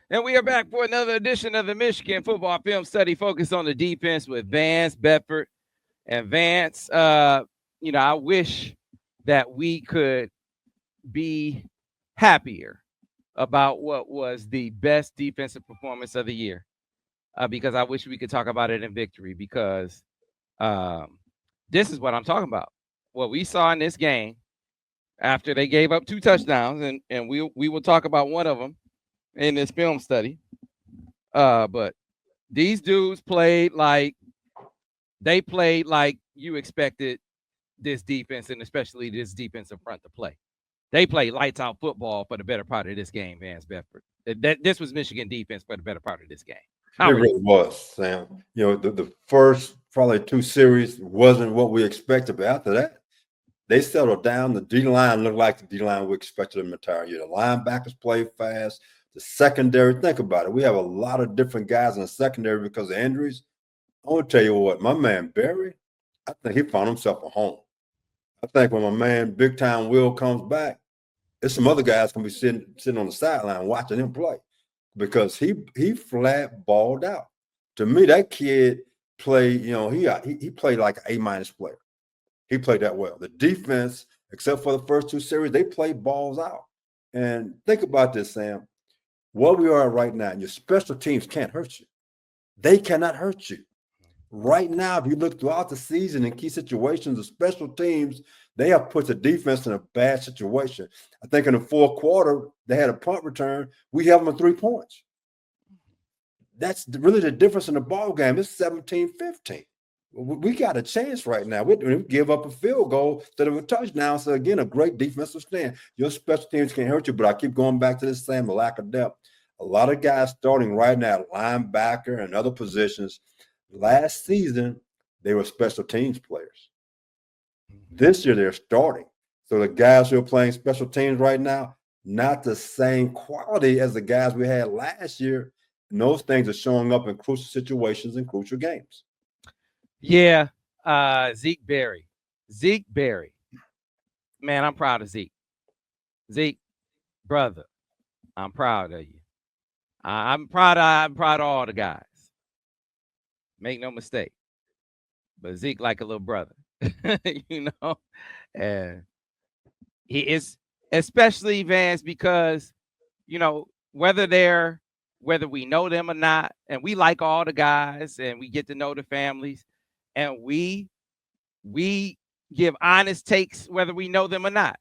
And we are back for another edition of the Michigan Football Film Study focused on the defense with Vance Bedford. And Vance, I wish that we could be happier about what was the best defensive performance of the year, because I wish we could talk about it in victory, because um, this is what I'm talking about. What we saw in this game after they gave up 2 touchdowns, and we will talk about one of them in this film study. But these dudes played like you expected this defense, and especially this defensive front, to play. They played lights out football for the better part of this game, Vance Bedford. This was Michigan defense for the better part of this game. It How are you? really was, Sam. The first probably two series wasn't what we expected, but after that, they settled down. The D line looked like the D line we expected them entire year. The linebackers played fast. The secondary, think about it. We have a lot of different guys in the secondary because of injuries. I want to tell you what, my man Barry, I think he found himself a home. I think when my man Big Time Will comes back, there's some other guys gonna be sitting on the sideline watching him play because he flat balled out. To me, that kid played. He played like an A-minus player. He played that well. The defense, except for the first two series, they played balls out. And think about this, Sam. What we are right now, your special teams can't hurt you. They cannot hurt you. Right now, if you look throughout the season in key situations, the special teams, they have put the defense in a bad situation. I think in the fourth quarter, they had a punt return. We have them at 3 points. That's really the difference in the ball game. It's 17-15. We got a chance right now. We give up a field goal instead of a touchdown. So, again, a great defensive stand. Your special teams can't hurt you, but I keep going back to this same lack of depth. A lot of guys starting right now, linebacker and other positions. Last season, they were special teams players. This year, they're starting. So the guys who are playing special teams right now, not the same quality as the guys we had last year. And those things are showing up in crucial situations and crucial games. Yeah, Zeke Berry. Zeke Berry. Man, I'm proud of Zeke. Zeke, brother, I'm proud of you. I'm proud of all the guys. Make no mistake. But Zeke like a little brother. you know? And he is, especially Vance, because, whether we know them or not, and we like all the guys and we get to know the families, and we give honest takes whether we know them or not,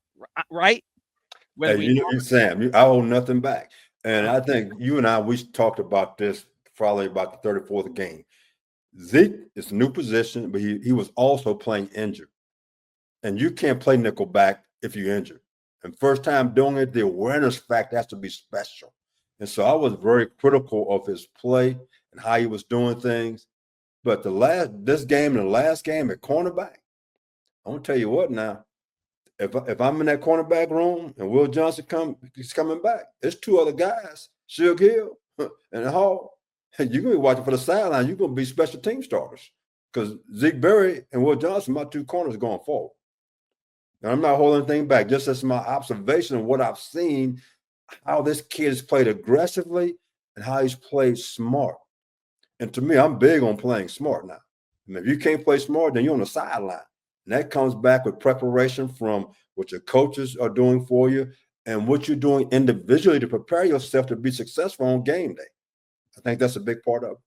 right? Whether Hey, we know Sam, I hold nothing back. And I think you and I, we talked about this probably about the 34th game. Zeke is a new position, but he was also playing injured. And you can't play nickel back if you're injured. And first time doing it, the awareness factor has to be special. And so I was very critical of his play and how he was doing things. But this game and the last game at cornerback, I'm gonna tell you what now. If I'm in that cornerback room and Will Johnson he's coming back, there's two other guys, Suge Hill and Hall. And you're gonna be watching for the sideline. You're gonna be special team starters because Zeke Berry and Will Johnson, my two corners going forward. And I'm not holding anything back. Just as my observation of what I've seen, how this kid has played aggressively and how he's played smart. And to me, I'm big on playing smart now. I mean, if you can't play smart, then you're on the sideline. And that comes back with preparation from what your coaches are doing for you and what you're doing individually to prepare yourself to be successful on game day. I think that's a big part of it.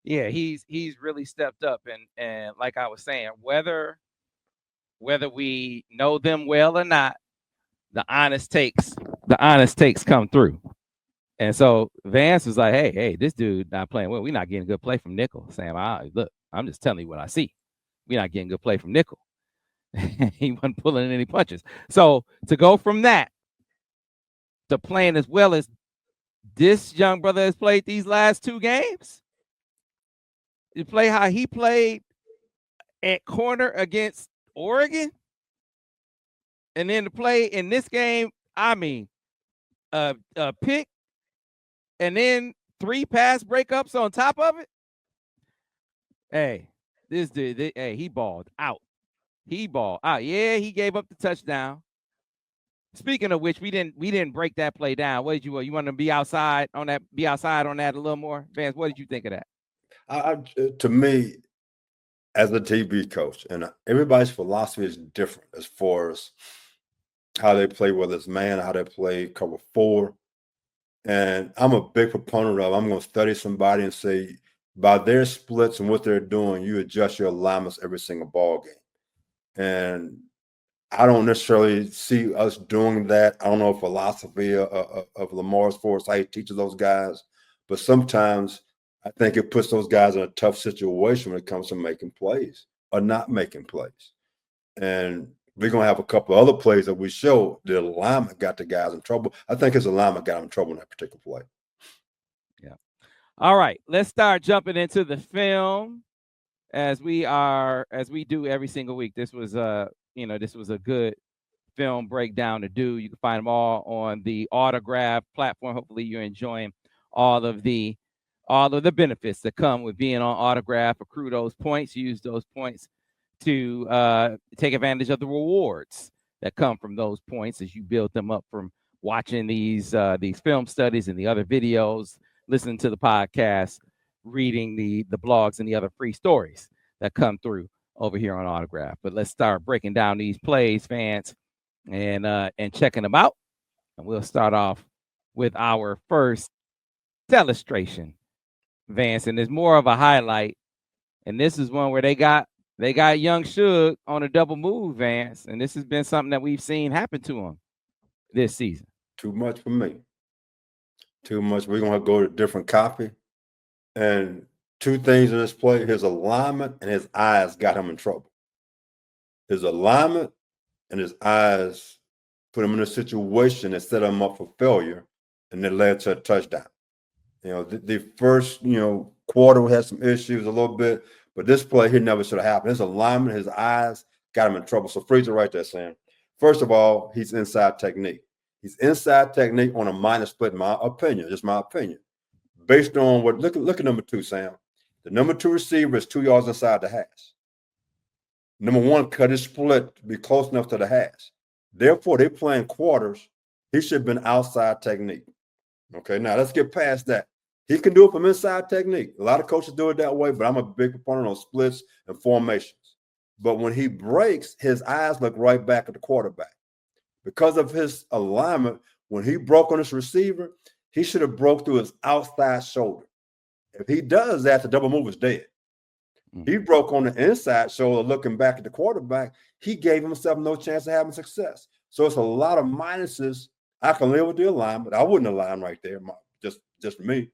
Yeah, he's really stepped up, and like I was saying, whether we know them well or not, the honest takes come through. And so Vance was like, hey, this dude not playing well. We're not getting good play from Nickel. Sam, look, I'm just telling you what I see. We're not getting good play from Nickel. He wasn't pulling any punches. So to go from that to playing as well as this young brother has played these last 2 games, to play how he played at corner against Oregon, and then to play in this game, I mean, a pick and then 3 pass breakups on top of it. Hey, this dude, hey, he balled out. He balled out. Yeah, he gave up the touchdown, Speaking of which, we didn't break that play down. What did you want to be outside on that? Be outside on that a little more, Vance. What did you think of that? To me, as a TV coach, and everybody's philosophy is different as far as how they play, whether it's man, how they play cover 4. And I'm a big proponent of, I'm going to study somebody and say, by their splits and what they're doing, you adjust your alignments every single ball game. And I don't necessarily see us doing that. I don't know philosophy of Lamar as far as how he teaches those guys, but sometimes I think it puts those guys in a tough situation when it comes to making plays or not making plays. And we're going to have a couple of other plays that we show the alignment got the guys in trouble. I think his alignment got him in trouble in that particular play. Yeah. All right. Let's start jumping into the film as we do every single week. This was this was a good film breakdown to do. You can find them all on the Autograph platform. Hopefully you're enjoying all of the benefits that come with being on Autograph. Accrue those points, use those points to take advantage of the rewards that come from those points as you build them up from watching these film studies and the other videos, listening to the podcast, reading the blogs and the other free stories that come through over here on Autograph. But let's start breaking down these plays, fans, and checking them out. And we'll start off with our first illustration, Vance, and it's more of a highlight. And this is one where they got young Suge on a double move, Vance, and this has been something that we've seen happen to him this season. Too much for me. Too much. We're going to go to a different copy. And two things in this play, his alignment and his eyes got him in trouble. His alignment and his eyes put him in a situation that set him up for failure, and it led to a touchdown. The first, quarter had some issues a little bit, but this play, he never should have happened. His alignment, his eyes got him in trouble. So freeze it right there, Sam. First of all, he's inside technique. He's inside technique on a minor split, in my opinion, just my opinion. Based on what, look at number 2, Sam. The number 2 receiver is 2 yards inside the hash. Number 1 cut his split to be close enough to the hash. Therefore, they're playing quarters. He should have been outside technique. Okay, now let's get past that. He can do it from inside technique. A lot of coaches do it that way, but I'm a big proponent on splits and formations. But when he breaks, his eyes look right back at the quarterback. Because of his alignment, when he broke on his receiver, he should have broke through his outside shoulder. If he does that, the double move is dead. He broke on the inside shoulder looking back at the quarterback. He gave himself no chance of having success. So it's a lot of minuses. I can live with the alignment. I wouldn't align right there, just me.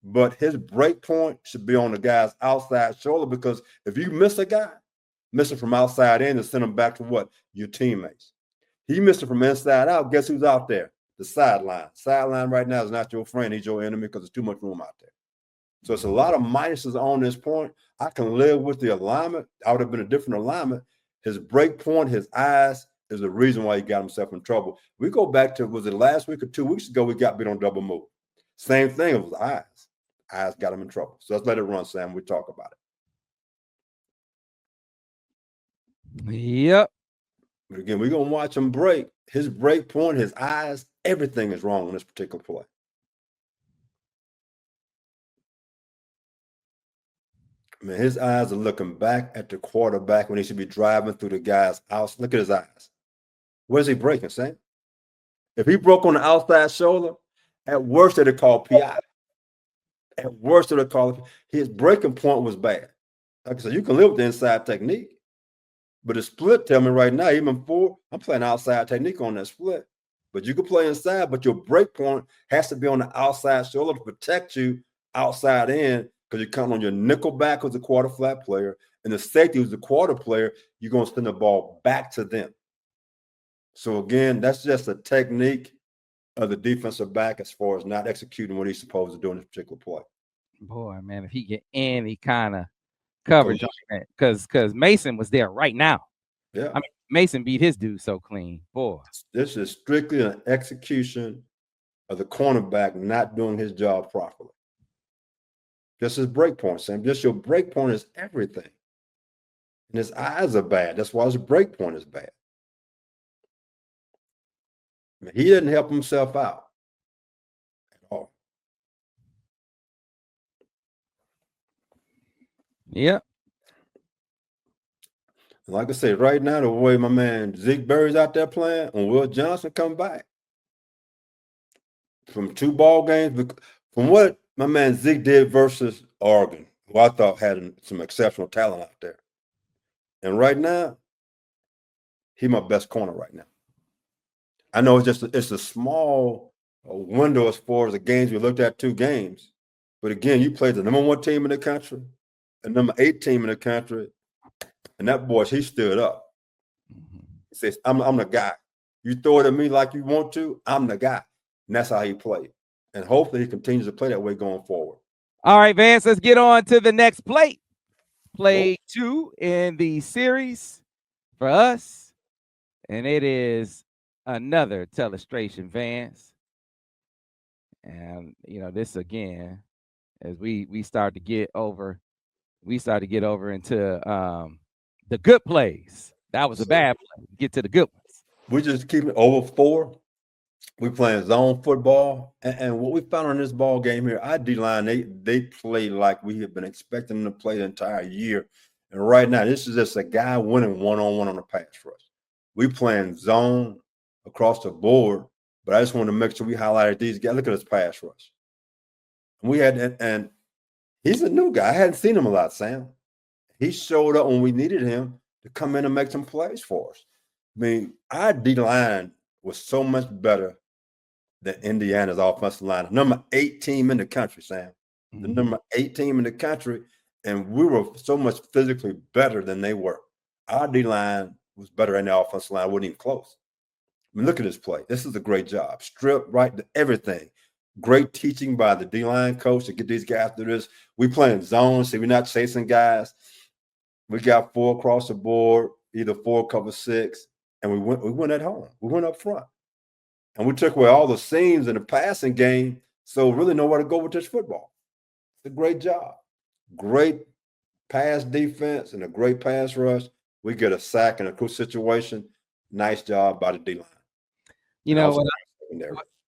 But his break point should be on the guy's outside shoulder, because if you miss a guy, miss it from outside in and send him back to what? Your teammates. He missed it from inside out. Guess who's out there? The sideline. Sideline right now is not your friend. He's your enemy because there's too much room out there. So it's a lot of minuses on this point. I can live with the alignment. I would have been a different alignment. His break point, his eyes is the reason why he got himself in trouble. We go back to, was it last week or 2 weeks ago, we got beat on double move. Same thing, it was eyes. Eyes got him in trouble. So let's let it run, Sam. We talk about it. Yep. But again, we're going to watch him break. His break point, his eyes, everything is wrong on this particular play. I mean, his eyes are looking back at the quarterback when he should be driving through the guy's house. Look at his eyes. Where's he breaking, Sam? If he broke on the outside shoulder, at worst they'd call PI. At worst they'd call it. His breaking point was bad. Like I said, you can live with the inside technique. But the split, tell me right now, even before, I'm playing outside technique on that split. But you can play inside, but your break point has to be on the outside shoulder to protect you outside in, because you're counting on your nickel back who's a quarter flat player, and the safety who's the quarter player, you're going to send the ball back to them. So again, that's just a technique of the defensive back as far as not executing what he's supposed to do in this particular play. Boy, man, if he get any kind of coverage on that, because Mason was there right now. Yeah, I mean, Mason beat his dude so clean. Boy, this is strictly an execution of the cornerback not doing his job properly. Just his break point, Sam. Just your break point is everything. And his eyes are bad. That's why his break point is bad. He didn't help himself out at all. Yeah. Like I said, right now, the way my man Zeke Berry's out there playing, and Will Johnson come back from 2 ball games, from what my man Zeke did versus Oregon, who I thought had some exceptional talent out there. And right now, he's my best corner right now. I know it's a small window as far as the games we looked at, 2 games. But again, you played the number 1 team in the country, the number 8 team in the country, and that boy, he stood up. He says, I'm the guy. You throw it at me like you want to, I'm the guy. And that's how he played. And hopefully he continues to play that way going forward. All right, Vance, let's get on to the next play. Play 2 in the series for us. And it is another telestration, Vance. And this again, as we start to get over into the good plays. That was a bad play. Get to the good ones. We just keep it over 4. We playing zone football, and what we found on this ball game here, our D-line, they play like we have been expecting them to play the entire year. And right now, this is just a guy winning one-on-one on the pass rush. We playing zone across the board, but I just want to make sure we highlighted these guys. Look at this pass rush. And we had, and he's a new guy. I hadn't seen him a lot, Sam. He showed up when we needed him to come in and make some plays for us. I mean, our D-line was so much better than Indiana's offensive line. Number 8 team in the country, Sam. The number 8 team in the country, and we were so much physically better than they were. Our D-line was better than the offensive line. Wasn't even close. I mean, look at this play. This is a great job. Strip right to everything. Great teaching by the D-line coach to get these guys through this. We playing zones, so we're not chasing guys. We got 4 across the board, either 4 cover 6, and we went at home. We went up front. And we took away all the seams in the passing game, so really nowhere to go with this football. It's a great job. Great pass defense and a great pass rush. We get a sack in a crucial situation. Nice job by the D-line. You know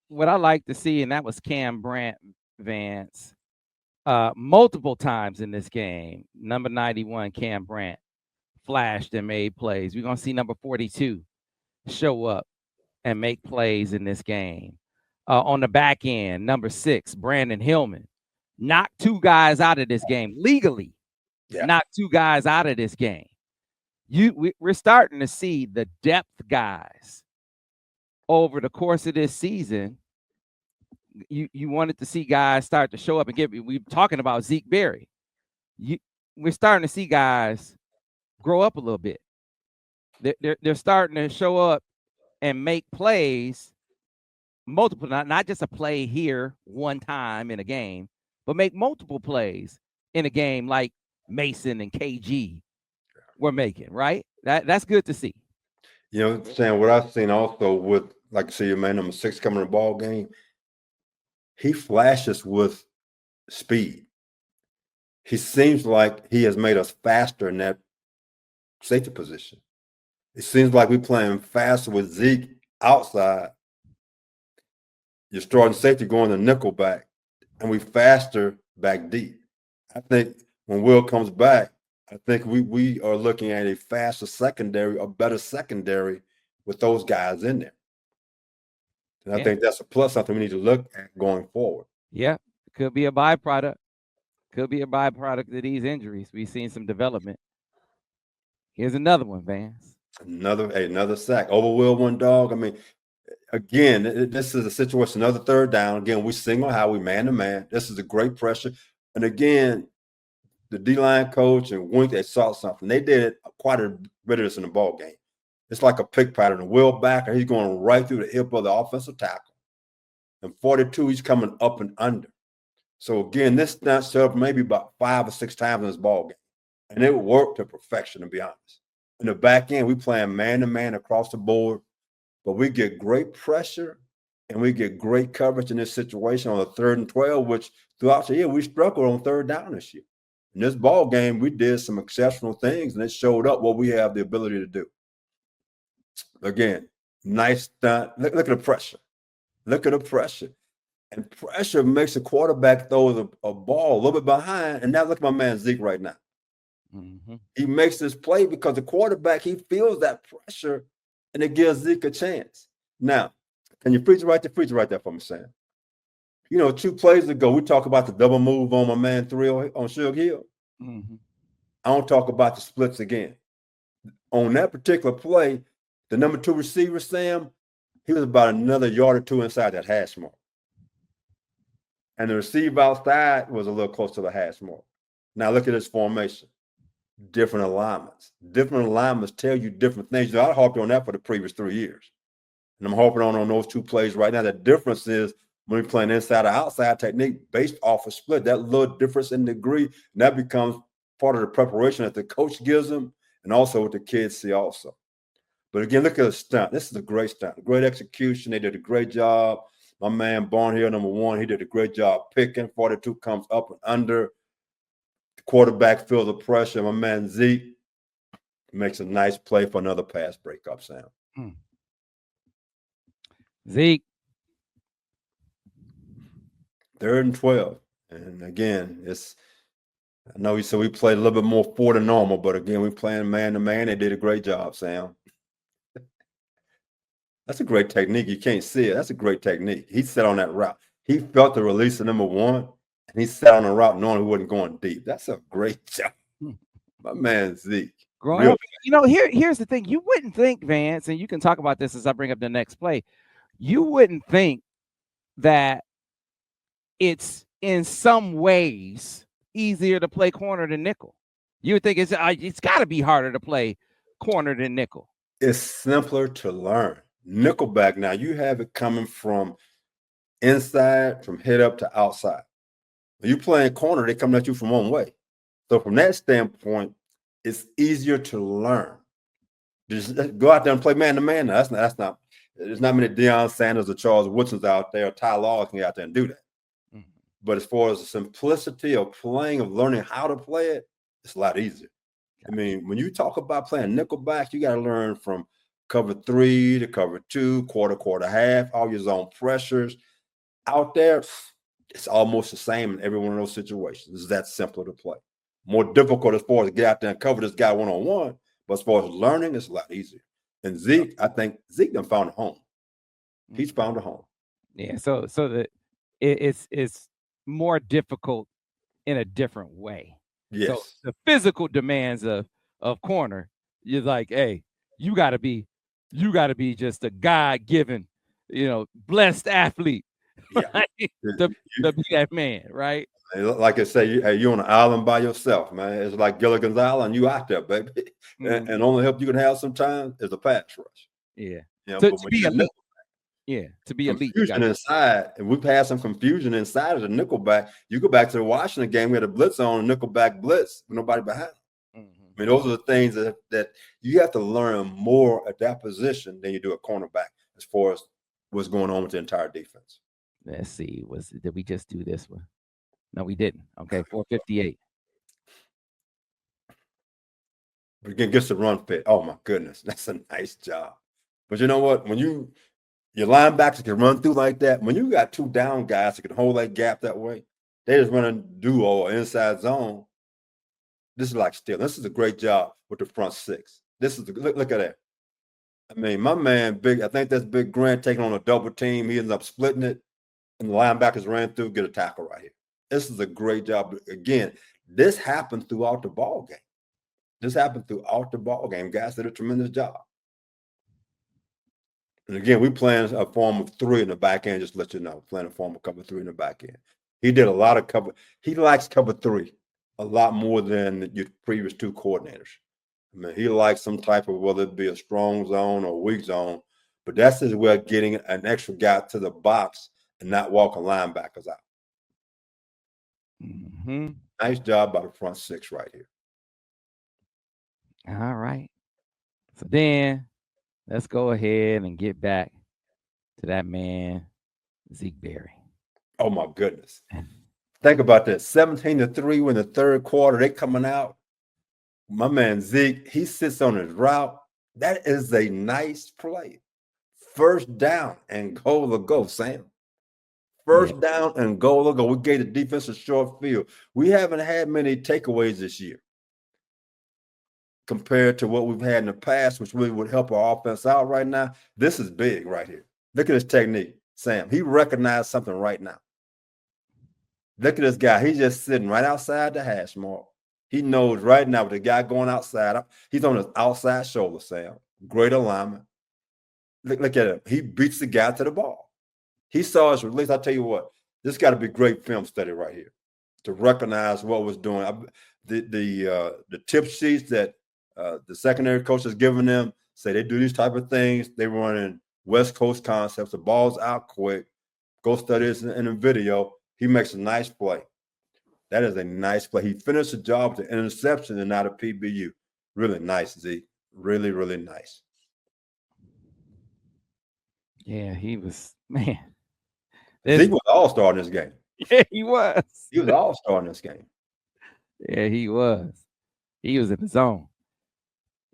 what I like to see, and that was Cam Brandt, Vance, multiple times in this game. Number 91, Cam Brandt, flashed and made plays. We're going to see number 42 show up and make plays in this game. On the back end, number 6, Brandon Hillman, knocked 2 guys out of this game legally. Yeah. Knocked 2 guys out of this game. We're starting to see the depth guys over the course of this season. You wanted to see guys start to show up and get. We're talking about Zeke Berry. We're starting to see guys grow up a little bit. They're starting to show up and make plays, multiple, not just a play here one time in a game, but make multiple plays in a game like Mason and KG were making, right? That's good to see. Sam, what I've seen also with, like I say, your man number 6 coming in the ball game, he flashes with speed. He seems like he has made us faster in that safety position. It seems like we're playing faster with Zeke outside. You're starting safety going to nickel back, and we faster back deep. I think when Will comes back, I think we are looking at a faster secondary, a better secondary with those guys in there. And I think that's a plus, something we need to look at going forward. Yeah, could be a byproduct. Could be a byproduct of these injuries. We've seen some development. Here's another one, Vance. Another sack. Over Will, one dog. I mean, again, this is a situation, another third down. Again, we single high, we man-to-man. This is a great pressure. And again, the D-line coach and Wink, they saw something. They did quite a bit of this in the ball game. It's like a pick pattern. The Will backer, he's going right through the hip of the offensive tackle. And 42, he's coming up and under. So, again, this snatched up maybe about 5 or 6 times in this ball game. And it worked to perfection, to be honest. In the back end, we playing man-to-man across the board. But we get great pressure and we get great coverage in this situation on the 3rd and 12, which throughout the year, we struggled on 3rd down this year. In this ball game, we did some exceptional things, and it showed up what we have the ability to do. Again, Nice stunt. Look at the pressure. Look at the pressure. And pressure makes the quarterback throw a ball a little bit behind. And now look at my man Zeke right now. Mm-hmm. He makes this play because the quarterback, he feels that pressure, and it gives Zeke a chance. Now, can you preach it right there for me, Sam? 2 plays ago, we talked about the double move on my man Thrill on Suge Hill. Mm-hmm. I don't talk about the splits again. On that particular play, the number 2 receiver, Sam, he was about another yard or 2 inside that hash mark. And the receiver outside was a little close to the hash mark. Now look at his formation. Different alignments. Different alignments tell you different things. I harped on that for the previous 3 years. And I'm harping on those 2 plays right now. The difference is when we're playing inside or outside technique based off a split, that little difference in degree, and that becomes part of the preparation that the coach gives them and also what the kids see also. But again, look at the stunt. This is a great stunt, great execution. They did a great job. My man Barnhill, number 1, he did a great job picking. 42 comes up and under. The quarterback feels the pressure. My man Zeke makes a nice play for another pass breakup, Sam. Zeke. 3rd and 12. And again, I know he said we played a little bit more 4 than normal, but again, we're playing man to man. They did a great job, Sam. That's a great technique. You can't see it. That's a great technique. He sat on that route. He felt the release of number 1, and he sat on the route knowing he wasn't going deep. That's a great job. My man Zeke. Growing up, here's the thing. You wouldn't think, Vance, and you can talk about this as I bring up the next play. You wouldn't think that it's in some ways easier to play corner than nickel. You would think it's got to be harder to play corner than nickel. It's simpler to learn. Nickelback, now you have it coming from inside, from head up to outside. When you playing corner, they coming at you from one way. So from that standpoint, it's easier to learn. Just go out there and play man to man. That's not. There's not many Deion Sanders or Charles Woodsons out there, or Ty Law can get out there and do that. Mm-hmm. But as far as the simplicity of playing, of learning how to play it, it's a lot easier. I mean, when you talk about playing nickelback, you got to learn from cover 3 to cover 2, quarter, half, all your zone pressures. Out there, it's almost the same in every one of those situations. It's that simpler to play. More difficult as far as get out there and cover this guy one-on-one, but as far as learning, it's a lot easier. And Zeke, I think Zeke done found a home. He's found a home. Yeah, so that it's more difficult in a different way. Yes. So the physical demands of corner, you're like, hey, you gotta be just a God-given, blessed athlete, right? to be that man, right? Like I say, you're on an island by yourself, man. It's like Gilligan's Island. You out there, baby. Mm-hmm. And only help you can have sometimes is a pass rush. Yeah. To be elite. To be elite. Confusion inside, and we've had some confusion inside of the nickelback. You go back to the Washington game, we had a blitz on, a nickelback blitz with nobody behind. Mm-hmm. I mean, those are the things that you have to learn more at that position than you do at cornerback as far as what's going on with the entire defense. Let's see. Did we just do this one? No, we didn't. Okay, 458. But again, gets the run fit. Oh my goodness, that's a nice job. But you know what? When your linebackers can run through like that, when you got 2 down guys that can hold that gap that way, they just run a duo or inside zone. This is like stealing. This is a great job with the front 6. This is look at that. I mean, my man, I think that's Big Grant taking on a double team. He ends up splitting it, and the linebackers ran through, get a tackle right here. This is a great job. Again, this happened throughout the ball game. Guys did a tremendous job. And again, we playing a form of 3 in the back end, just to let you know, playing a form of cover 3 in the back end. He did a lot of cover. He likes cover 3 a lot more than your previous 2 coordinators. I mean, he likes some type of, whether it be a strong zone or weak zone, but that's his way of getting an extra guy to the box and not walking linebackers out. Mm-hmm. Nice job by the front 6 right here. All right. So then let's go ahead and get back to that man, Zeke Berry. Oh my goodness. Think about that. 17-3 in the 3rd quarter. They coming out. My man Zeke, he sits on his route. That is a nice play. first down and goal to go, Sam. First down and goal to go. We gave the defense a short field. We haven't had many takeaways this year compared to what we've had in the past, which really would help our offense out right now. This is big right here. Look at his technique, Sam. He recognized something right now. Look at this guy. He's just sitting right outside the hash mark. He knows right now with the guy going outside. He's on his outside shoulder, Sam. Great alignment. Look at him. He beats the guy to the ball. He saw his release. I tell you what, this got to be great film study right here to recognize what was doing. The tip sheets that the secondary coach has given them say they do these type of things. They run in West Coast concepts. The ball's out quick. Go study this in a video. He makes a nice play. That is a nice play. He finished the job with the interception and not a PBU. Really nice, Zeke. Really, really nice. Yeah, he was, man. Zeke was all-star in this game. Yeah, he was. He was all-star in this game. Yeah, he was. He was in the zone.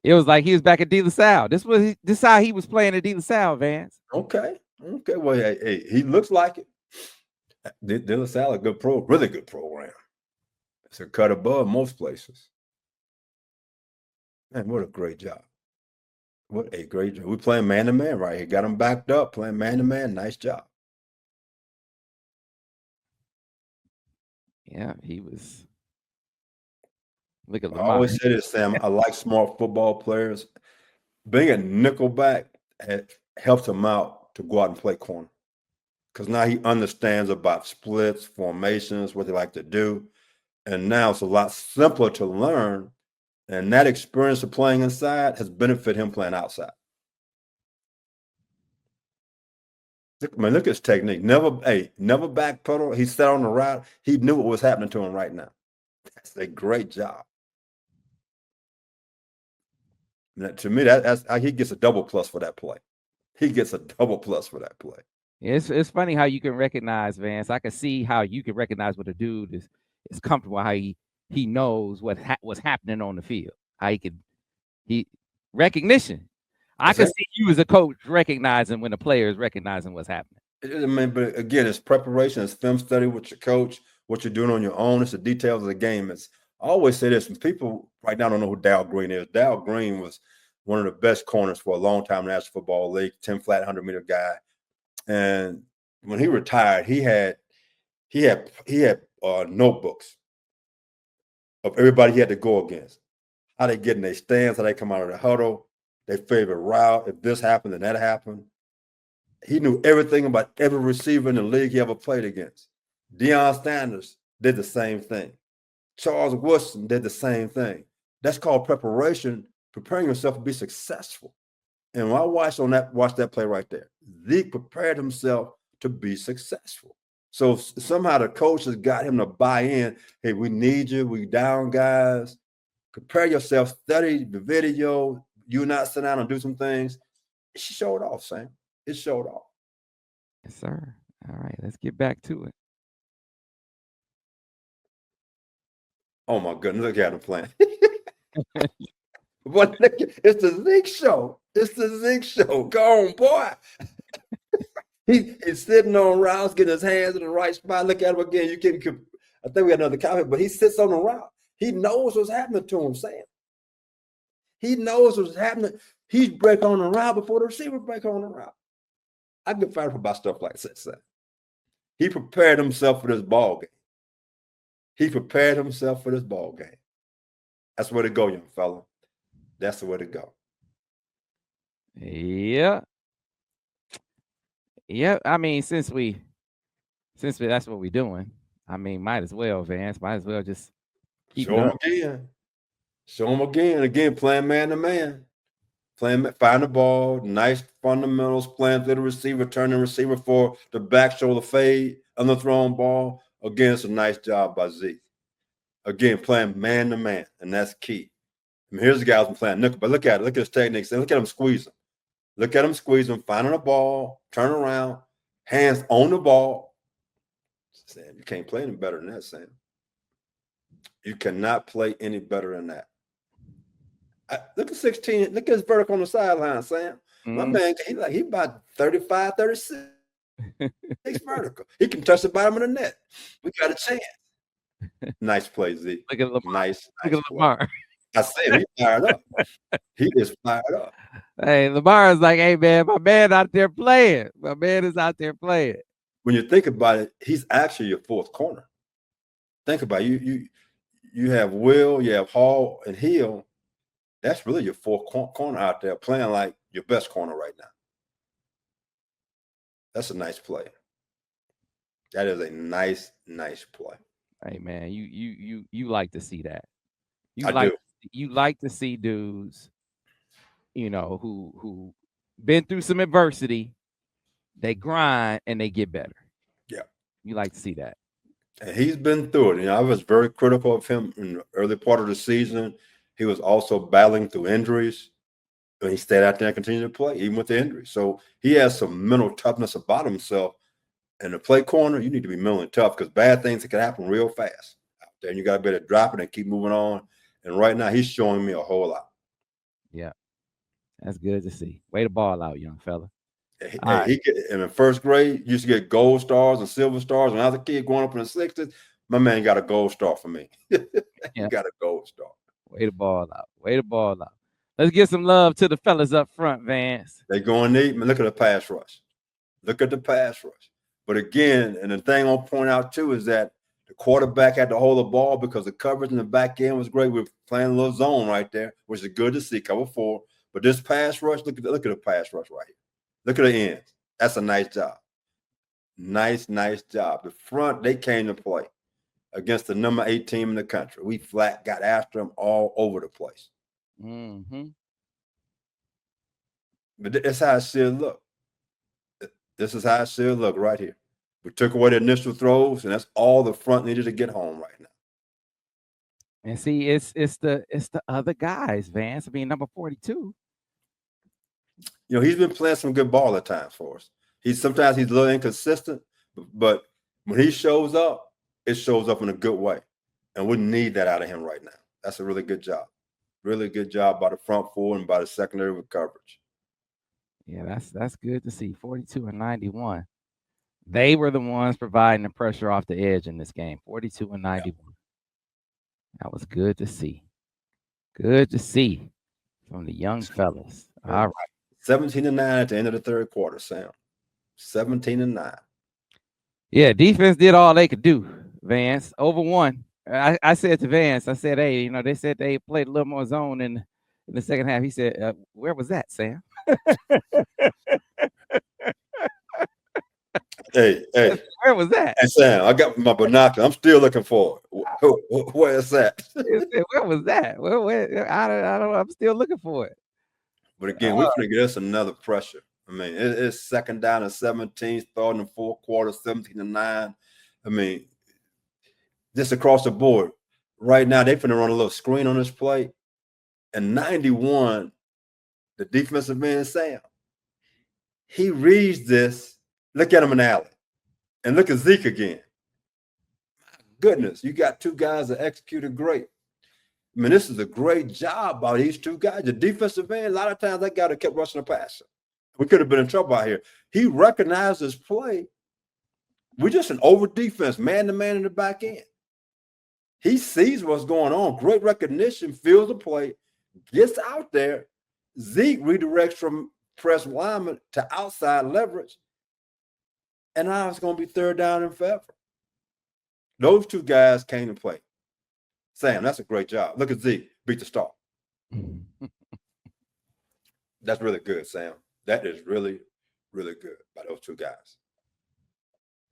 It was like he was back at De La Salle. This how he was playing at De La Salle, Vance. Okay. Well, hey, he looks like it. De La Salle, really good program. It's a cut above most places. Man, what a great job. What a great job. We're playing man-to-man right here. Got him backed up, playing man-to-man. Nice job. Yeah, he was. Look at Lamar. I always say this, Sam. I like smart football players. Being a nickelback helps him out to go out and play corner because now he understands about splits, formations, what they like to do. And now it's a lot simpler to learn. And that experience of playing inside has benefited him playing outside. Look at his technique. Never backpedal. He sat on the route. He knew what was happening to him right now. That's a great job. To me, that's he gets a double plus for that play. He gets a double plus for that play. It's funny how you can recognize, Vance. I can see how you can recognize what a dude is comfortable, how he knows what's happening on the field. How he recognition. I can see you as a coach recognizing when the player is recognizing what's happening. I mean, but again, it's preparation, it's film study with your coach, what you're doing on your own. It's the details of the game. I always say this, and people right now don't know who Dal Green is. Dal Green was one of the best corners for a long time in the National Football League, 10 flat, 100-meter guy. And when he retired, he had notebooks of everybody he had to go against, how they get in their stands, how they come out of the huddle, their favorite route. If this happened, then that happened. He knew everything about every receiver in the league he ever played against. Deion Sanders did the same thing. Charles Woodson did the same thing. That's called preparation, preparing yourself to be successful. And when I watch that play right there, Zeke prepared himself to be successful. So somehow the coach has got him to buy in. Hey, we need you. We down, guys. Prepare yourself. Study the video. You not sit down and do some things. It showed off, Sam. It showed off. Yes, sir. All right, let's get back to it. Oh my goodness, look at him playing. But it's the Zeke show. It's the Zeke show. Go on, boy. He's sitting on routes, getting his hands in the right spot. Look at him again. I think we got another comment, but he sits on the route. He knows what's happening to him, Sam. He knows what's happening. He's break on the route before the receiver break on the route. I get fired up about stuff like that, Sam. He prepared himself for this ball game. That's where to go, young fella. That's the way to go. Yeah. Yeah. I mean, since that's what we're doing, I mean, might as well, Vance. Might as well just keep Show him again. Show him again. Again, playing man-to-man. Find the ball, nice fundamentals, playing through the receiver, turning the receiver for the back shoulder fade, underthrown ball. Again, it's a nice job by Zeke. Again, playing man-to-man, and that's key. I mean, here's the guys playing nickel, but look at it. Look at his techniques. Look at him squeeze him. Look at him squeeze him, finding the ball, turn around, hands on the ball. Sam, you can't play any better than that, Sam. You cannot play any better than that. Look at 16. Look at his vertical on the sideline, Sam. My man, he about 35, 36 vertical. He can touch the bottom of the net. We got a chance. Nice play, Z. Look at Lamar. Nice Look at play. Lamar. I said he fired up. He is fired up. Hey, Lamar is like, hey man, my man out there playing. My man is out there playing. When you think about it, he's actually your fourth corner. Think about it. You have Will, you have Hall and Hill. That's really your fourth corner out there playing like your best corner right now. That's a nice play. That is a nice play. Hey man, you like to see that. You like to see dudes, who been through some adversity, they grind and they get better. Yeah. You like to see that. And he's been through it. I was very critical of him in the early part of the season. He was also battling through injuries. And he stayed out there and continued to play, even with the injury. So he has some mental toughness about himself. In the play corner, you need to be mentally tough because bad things can happen real fast out there. And you got to be able to drop it and keep moving on. And right now, he's showing me a whole lot. Yeah. That's good to see. Way to ball out, young fella. He in the first grade, used to get gold stars and silver stars. When I was a kid growing up in the 60s, my man got a gold star for me. He got a gold star. Way to ball out. Way to ball out. Let's give some love to the fellas up front, Vance. They're going neat. Look at the pass rush. Look at the pass rush. But again, and the thing I'll point out too is that the quarterback had to hold the ball because the coverage in the back end was great. We were playing a little zone right there, which is good to see, cover 4. But this pass rush, look at the pass rush right here. Look at the ends. That's a nice job. Nice job. The front, they came to play against the number 8 team in the country. We flat got after them all over the place. Mm-hmm. But that's how it should look. This is how it should look right here. We took away the initial throws, and that's all the front needed to get home right now. And see, it's the other guys, Vance. I mean, number 42. He's been playing some good ball at times for us. Sometimes he's a little inconsistent, but when he shows up, it shows up in a good way. And we need that out of him right now. That's a really good job. Really good job by the front 4 and by the secondary with coverage. Yeah, that's good to see. 42 and 91. They were the ones providing the pressure off the edge in this game. 42 and 91. Yeah. That was good to see. Good to see from the young fellas. Yeah. All right. 17-9 at the end of the third quarter, Sam. 17-9. Yeah, defense did all they could do, Vance. Over 1. I said to Vance, I said, hey, they said they played a little more zone in the second half. He said, where was that, Sam? Hey. Where was that? Hey, Sam, I got my binocular. I'm still looking for it. Where is that? Where was that? Where? I don't know. I'm still looking for it. But again, we're going to get us another pressure. I mean, it's second down and 17, starting in the fourth quarter, 17-9. I mean, just across the board. Right now, they're going to run a little screen on this play. And 91, the defensive end, Sam, he reads this. Look at him in the alley. And look at Zeke again. My goodness, you got 2 guys that executed great. I mean, this is a great job by these 2 guys. The defensive end, a lot of times that guy kept rushing the passer. We could have been in trouble out here. He recognized his play. We're just an over defense, man-to-man in the back end. He sees what's going on. Great recognition, feels the play, gets out there. Zeke redirects from press lineman to outside leverage. And now it's going to be third down and forever. Those 2 guys came to play. Sam, that's a great job. Look at Zeke, beat the star. That's really good, Sam. That is really, really good by those 2 guys.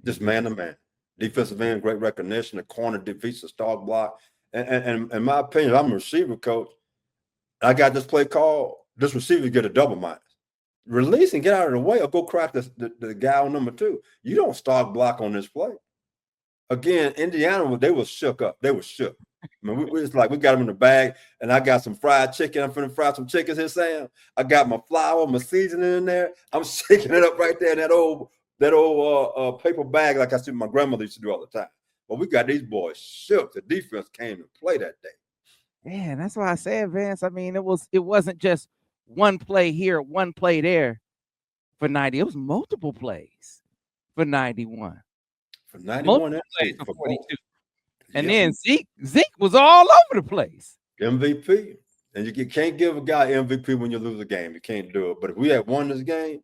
Just man-to-man. Defensive end, great recognition. The corner defeats the star block. And in my opinion, I'm a receiver coach. I got this play called. This receiver get a double minus. Release and get out of the way or go crack the guy on number 2. You don't start block on this play. Again, Indiana, they were shook up. They were shook. I mean, we just like, we got them in the bag, and I got some fried chicken. I'm finna fry some chickens here, Sam. I got my flour, my seasoning in there. I'm shaking it up right there in that old paper bag like I see my grandmother used to do all the time. But we got these boys shook. The defense came to play that day. Man, that's why I said, Vance. I mean, it wasn't just one play here, one play there for 90. It was multiple plays for 91. For 91 Multiple plays for 42. And Yep. then Zeke was all over the place. MVP. And you can't give a guy MVP when you lose a game. You can't do it. But if we had won this game,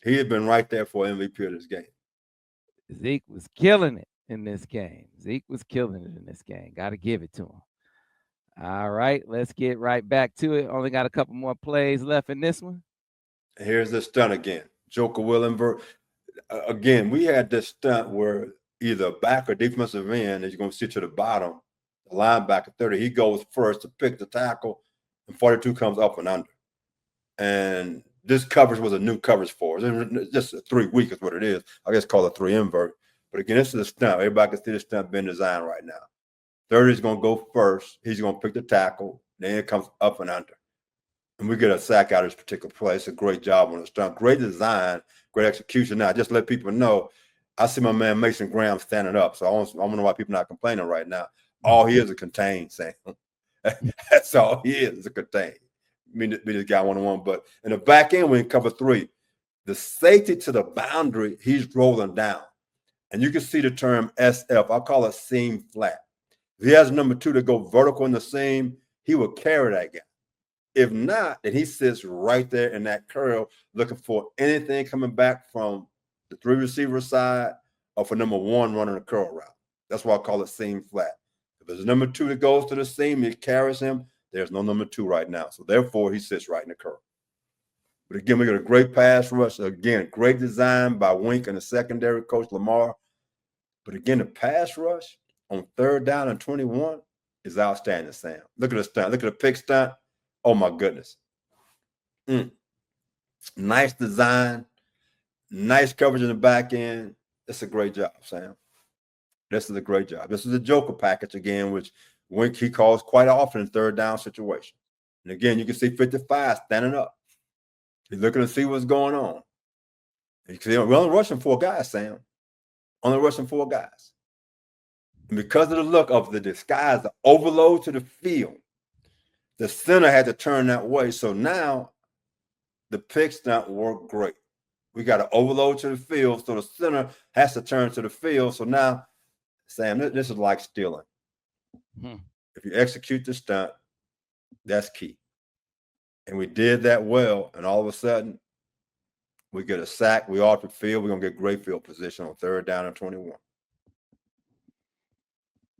he had been right there for MVP of this game. Zeke was killing it in this game. Got to give it to him. All right, let's get right back to it. Only got a couple more plays left in this one. Here's the stunt again. Joker Willenberg. Again, we had this stunt where either back or defensive end, as you're going to see to the bottom, the linebacker 30, he goes first to pick the tackle, and 42 comes up and under. And this coverage was a new coverage for us. It was just a 3-week is what it is. I guess call it a 3 invert. But again, this is a stunt. Everybody can see the stunt being designed right now. 30 is going to go first. He's going to pick the tackle. Then it comes up and under. And we get a sack out of this particular play. It's a great job on the stunt. Great design, great execution. Now, just let people know, I see my man Mason Graham standing up. So I don't know why people are not complaining right now. All he is a contain, Sam. That's all he is a contain. Me this guy one-on-one. But in the back end, when he cover 3, the safety to the boundary, he's rolling down. And you can see the term SF. I call it seam flat. If he has number 2 to go vertical in the seam, he will carry that guy. If not, then he sits right there in that curl looking for anything coming back from the 3 receiver side or for number 1 running a curl route. That's why I call it seam flat. If there's a number 2 that goes to the seam, it carries him. There's no number 2 right now. So therefore, he sits right in the curl. But again, we got a great pass rush. Again, great design by Wink and the secondary coach Lamar. But again, the pass rush on 3rd down and 21 is outstanding, Sam. Look at the stunt. Look at the pick stunt. Oh, my goodness. Nice design. Nice coverage in the back end. It's a great job, Sam. This is a great job. This is a Joker package again, which Wink he calls quite often in 3rd down situation. And again, you can see 55 standing up. He's looking to see what's going on. And you can see we're only rushing 4 guys, Sam. Only rushing 4 guys. And because of the look of the disguise, the overload to the field, the center had to turn that way. So now the pick stunt worked great. We got an overload to the field, so the center has to turn to the field. So now, Sam, this is like stealing. If you execute the stunt, that's key. And we did that well, and all of a sudden, we get a sack. We off the field. We're going to get great field position on 3rd down and 21.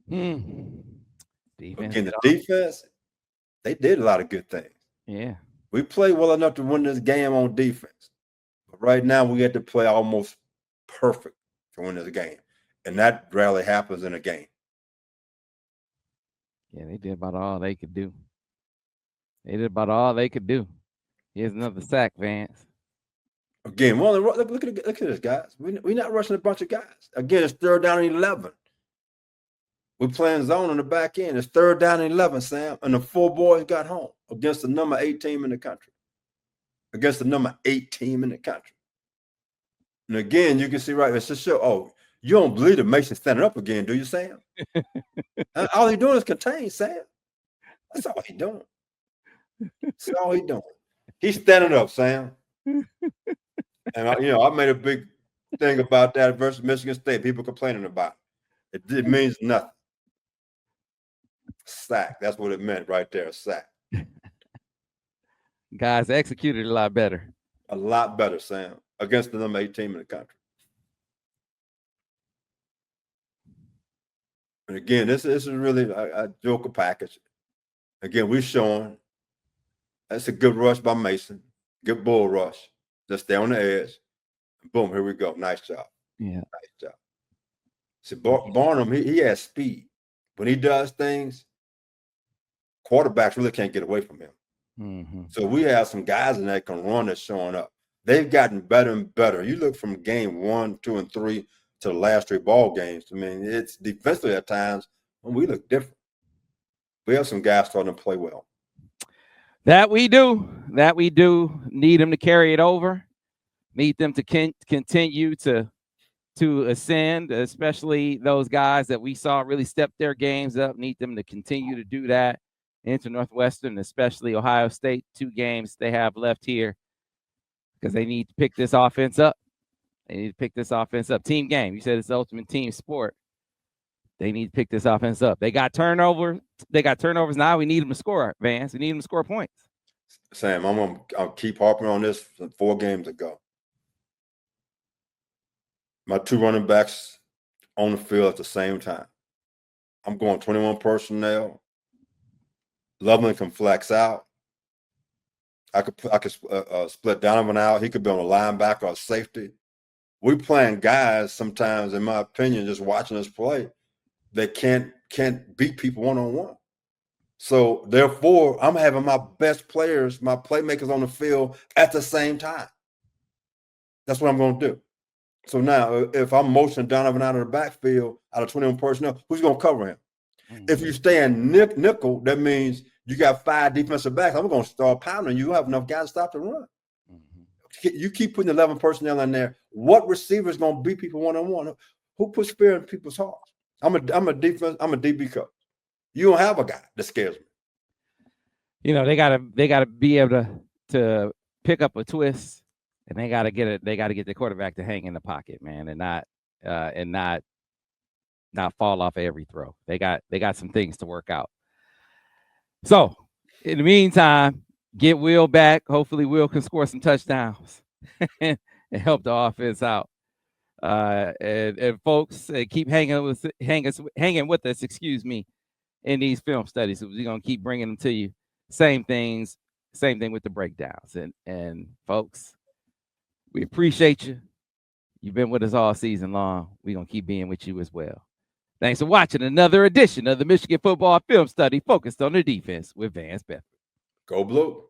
Again, the defense, they did a lot of good things. Yeah. We played well enough to win this game on defense. But right now, we had to play almost perfect to win this game. And that rarely happens in a game. Yeah, they did about all they could do. Here's another sack, Vance. Again, look at this, guys. We're not rushing a bunch of guys. Again, it's 3rd down and 11. We're playing zone on the back end. It's 3rd down and 11, Sam. And the 4 boys got home against the number 8 team in the country. Against the number 8 team in the country. And again, you can see right, it's just show, oh, you don't believe that Mason standing up again, do you, Sam? All he doing is contain, Sam. That's all he doing. That's all he doing. He's standing up, Sam. And I made a big thing about that versus Michigan State. People complaining about it. It means nothing. Sack. That's what it meant right there. Sack. Guys executed a lot better. A lot better, Sam, against the number 8 team in the country. And again, this is really a Joker package. Again, we're showing that's a good rush by Mason. Good bull rush. Just stay on the edge. Boom, here we go. Nice job. Yeah. Nice job. See, Barnum, he has speed. When he does things, quarterbacks really can't get away from him. Mm-hmm. So we have some guys in there that can run that's showing up. They've gotten better and better. You look from game 1, 2, and 3 to the last 3 ball games. I mean, it's defensively at times when we look different. We have some guys starting to play well. That we do. Need them to carry it over. Need them to continue to ascend, especially those guys that we saw really step their games up. Need them to continue to do that. into Northwestern, especially Ohio State. 2 games they have left here because they need to pick this offense up. They need to pick this offense up. Team game. You said it's the ultimate team sport. They need to pick this offense up. They got turnovers. Now. We need them to score, Vance. We need them to score points. Sam, I'll keep harping on this from 4 games ago. My 2 running backs on the field at the same time. I'm going 21 personnel. Loveland can flex out. I could split Donovan out. He could be on a linebacker or safety. We're playing guys sometimes, in my opinion, just watching us play, that can't beat people one-on-one. So therefore, I'm having my best players, my playmakers on the field at the same time. That's what I'm going to do. So now, if I'm motioning Donovan out of the backfield, out of 21 personnel, who's going to cover him? Mm-hmm. If you stay in nickel, that means you got 5 defensive backs. I'm going to start pounding. You have enough guys to stop the run. Mm-hmm. You keep putting 11 personnel in there. What receiver is going to beat people one-on-one? Who puts fear in people's hearts? I'm a DB coach. You don't have a guy that scares me. You know, they gotta be able to pick up a twist, and they gotta get the quarterback to hang in the pocket, man, and not fall off every throw. They got some things to work out. So in the meantime, get Will back. Hopefully Will can score some touchdowns and help the offense out. And folks, keep hanging with us, in these film studies. So we're gonna keep bringing them to you. Same thing with the breakdowns. And folks, we appreciate you. You've been with us all season long. We're gonna keep being with you as well. Thanks for watching another edition of the Michigan Football Film Study focused on the defense with Vance Bedford. Go Blue.